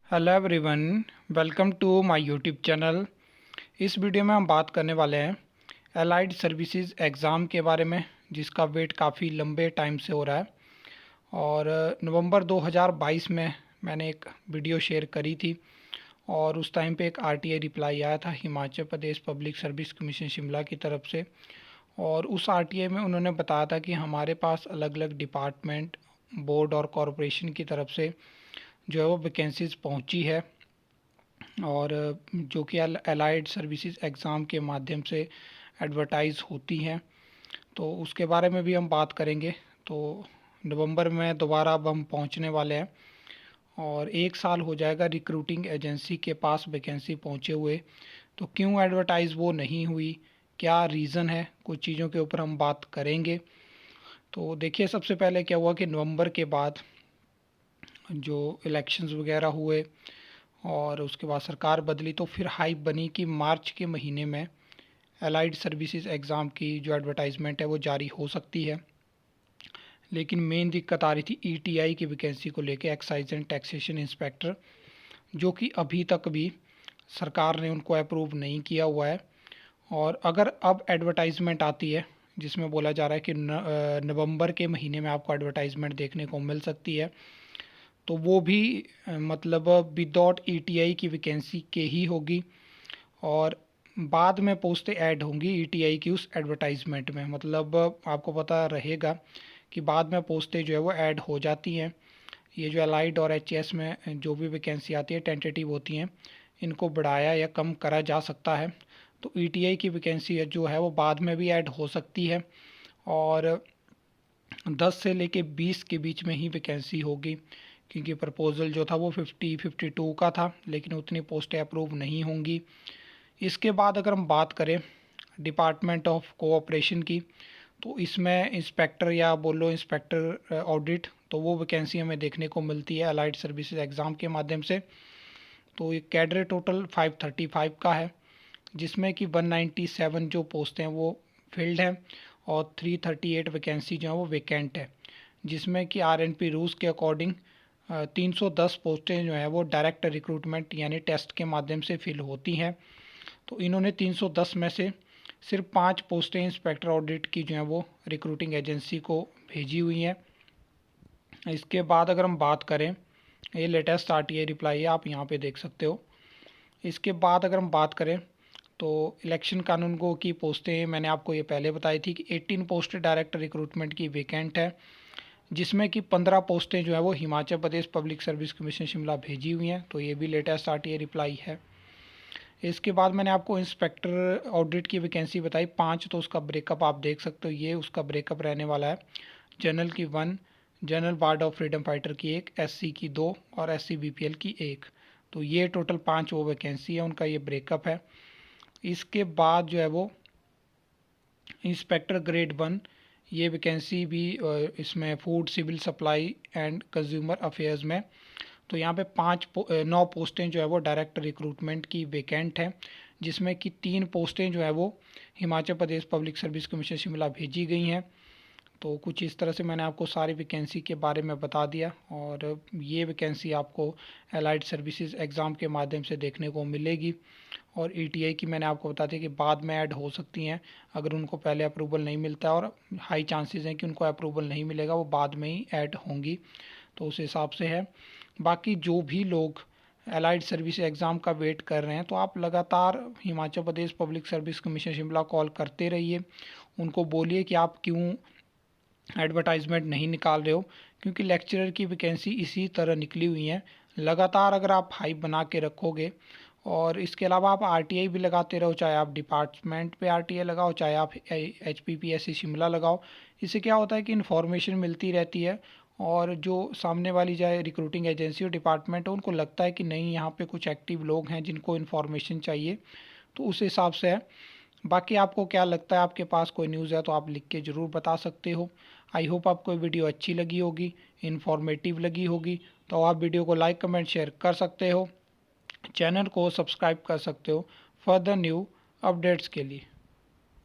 Hello everyone, welcome to my YouTube channel. इस video में हम बात करने वाले हैं एलाइड सर्विसेज एग्ज़ाम के बारे में, जिसका वेट काफ़ी लंबे टाइम से हो रहा है। और नवंबर 2022 में मैंने एक वीडियो शेयर करी थी और उस टाइम पे एक आरटीआई रिप्लाई आया था Himachal Pradesh public service commission Shimla की तरफ से। और उस आरटीआई में उन्होंने बताया था कि हमारे पास अलग अलग डिपार्टमेंट, बोर्ड और कॉरपोरेशन की तरफ से जो है वो वैकेंसीज़ पहुंची है, और जो कि एलाइड सर्विसेज एग्ज़ाम के माध्यम से एडवर्टाइज़ होती हैं। तो उसके बारे में भी हम बात करेंगे। तो नवंबर में दोबारा अब हम पहुंचने वाले हैं और 1 साल हो जाएगा रिक्रूटिंग एजेंसी के पास वैकेंसी पहुंचे हुए। तो क्यों एडवर्टाइज़ वो नहीं हुई, क्या रीज़न है, कुछ चीज़ों के ऊपर हम बात करेंगे। तो देखिए, सबसे पहले क्या हुआ कि नवंबर के बाद जो इलेक्शंस वगैरह हुए और उसके बाद सरकार बदली, तो फिर हाइप बनी कि मार्च के महीने में एलाइड सर्विसेज एग्ज़ाम की जो एडवर्टाइजमेंट है वो जारी हो सकती है। लेकिन मेन दिक्कत आ रही थी ईटीआई की वैकेंसी को लेके, एक्साइज एंड टैक्सेशन इंस्पेक्टर, जो कि अभी तक भी सरकार ने उनको अप्रूव नहीं किया हुआ है। और अगर अब एडवर्टाइजमेंट आती है जिसमें बोला जा रहा है कि नवंबर के महीने में आपको एडवर्टाइजमेंट देखने को मिल सकती है, तो वो भी मतलब विदाउट ईटीआई की वैकेंसी के ही होगी और बाद में पोस्टें ऐड होंगी ईटीआई की उस एडवर्टाइजमेंट में। मतलब आपको पता रहेगा कि बाद में पोस्टें जो है वो ऐड हो जाती हैं। ये जो एलाइड और एचएस में जो भी वैकेंसी आती है टेंटेटिव होती हैं, इनको बढ़ाया या कम करा जा सकता है। तो ईटीआई की वैकेंसी जो है वो बाद में भी ऐड हो सकती है और 10 से लेके 20 के बीच में ही वैकेंसी होगी, क्योंकि प्रपोज़ल जो था वो 52 का था, लेकिन उतनी पोस्टें अप्रूव नहीं होंगी। इसके बाद अगर हम बात करें डिपार्टमेंट ऑफ कोऑपरेशन की, तो इसमें इंस्पेक्टर या बोलो इंस्पेक्टर ऑडिट, तो वो वैकेंसी हमें देखने को मिलती है अलाइड सर्विसेज एग्ज़ाम के माध्यम से। तो ये कैडर टोटल 535 का है, जिसमें कि 197 जो पोस्टें हैं वो फिल्ड हैं और 338 वैकेंसी जो है वो वैकेंट है, जिसमें कि आरएनपी रूल्स के अकॉर्डिंग 310 पोस्टें जो हैं वो डायरेक्ट रिक्रूटमेंट यानी टेस्ट के माध्यम से फिल होती हैं। तो इन्होंने 310 में से सिर्फ 5 पोस्टें इंस्पेक्टर ऑडिट की जो हैं वो रिक्रूटिंग एजेंसी को भेजी हुई हैं। इसके बाद अगर हम बात करें, ये लेटेस्ट आरटीआई रिप्लाई है, आप यहाँ पे देख सकते हो। इसके बाद अगर हम बात करें तो इलेक्शन कानूनगो की पोस्टें मैंने आपको ये पहले बताई थी कि 18 पोस्टें डायरेक्ट रिक्रूटमेंट की वैकेंट है, जिसमें कि 15 पोस्टें जो है वो Himachal Pradesh public service commission Shimla भेजी हुई हैं। तो ये भी लेटेस्ट आरटीआई रिप्लाई है। इसके बाद मैंने आपको इंस्पेक्टर ऑडिट की वैकेंसी बताई 5, तो उसका ब्रेकअप आप देख सकते हो। ये उसका ब्रेकअप रहने वाला है। जनरल की 1, general ward of freedom fighter की 1, एससी की 2 और एससी बीपीएल की 1। तो ये टोटल 5 वो वैकेंसी है, उनका ये ब्रेकअप है। इसके बाद जो है वो इंस्पेक्टर ग्रेड 1, ये वैकेंसी भी इसमें food civil supply and consumer affairs में। तो यहाँ पे 9 पोस्टें जो है वो डायरेक्ट रिक्रूटमेंट की वैकेंट हैं, जिसमें कि 3 पोस्टें जो है वो Himachal Pradesh public service commission Shimla भेजी गई हैं। तो कुछ इस तरह से मैंने आपको सारी वैकेंसी के बारे में बता दिया और ये वैकेंसी आपको एलाइड सर्विसेज एग्ज़ाम के माध्यम से देखने को मिलेगी। और ईटीआई की मैंने आपको बता दिया कि बाद में ऐड हो सकती हैं अगर उनको पहले अप्रूवल नहीं मिलता, और हाई चांसेस हैं कि उनको अप्रूवल नहीं मिलेगा, वो बाद में ही ऐड होंगी। तो उस हिसाब से है। बाकी जो भी लोग एलाइड सर्विस एग्ज़ाम का वेट कर रहे हैं, तो आप लगातार Himachal Pradesh public service commission Shimla call करते रहिए। उनको बोलिए कि आप क्यों एडवर्टाइजमेंट नहीं निकाल रहे हो, क्योंकि लेक्चरर की वैकेंसी इसी तरह निकली हुई हैं। लगातार अगर आप हाइप बना के रखोगे और इसके अलावा आप आरटीआई भी लगाते रहो, चाहे आप डिपार्टमेंट पे आरटीआई लगाओ, चाहे आप एचपीपीएससी शिमला लगाओ, इससे क्या होता है कि इन्फॉर्मेशन मिलती रहती है और जो सामने वाली चाहे रिक्रूटिंग एजेंसी और डिपार्टमेंट है, उनको लगता है कि नहीं, यहाँ पे कुछ एक्टिव लोग हैं जिनको इन्फॉर्मेशन चाहिए। तो उस हिसाब से है। बाकी आपको क्या लगता है, आपके पास कोई न्यूज़ है तो आप लिख के ज़रूर बता सकते हो। आई होप आपको वीडियो अच्छी लगी होगी, इन्फॉर्मेटिव लगी होगी। तो आप वीडियो को लाइक कमेंट शेयर कर सकते हो, चैनल को सब्सक्राइब कर सकते हो फर्दर न्यू अपडेट्स के लिए।